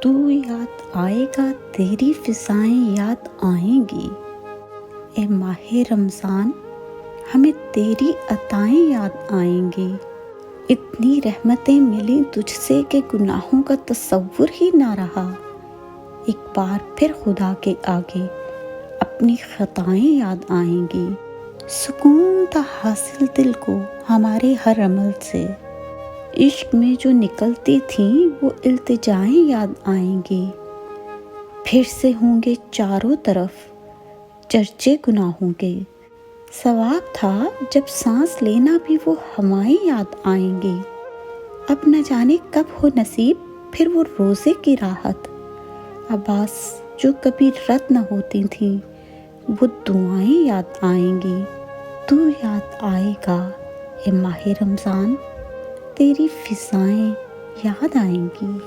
तू याद आएगा, तेरी फिजाएं याद आएंगी। ए माहे रमज़ान, हमें तेरी अताएं याद आएंगी। इतनी रहमतें मिली तुझसे कि गुनाहों का तसव्वुर ही ना रहा। एक बार फिर खुदा के आगे अपनी खताएं याद आएंगी। सुकून था हासिल दिल को हमारे हर अमल से। इश्क में जो निकलती थीं वो इल्तिजाएं याद आएंगी। फिर से होंगे चारों तरफ चर्चे गुनाहों के। सवाब था जब सांस लेना भी वो हवाएं याद आएंगी। अब न जाने कब हो नसीब फिर वो रोज़े की राहत। अब्बास जो कभी रद्द न होती थीं वो दुआएं याद आएंगी। तू याद आएगा ए माहे रमज़ान, तेरी फिजाएं याद आएंगी।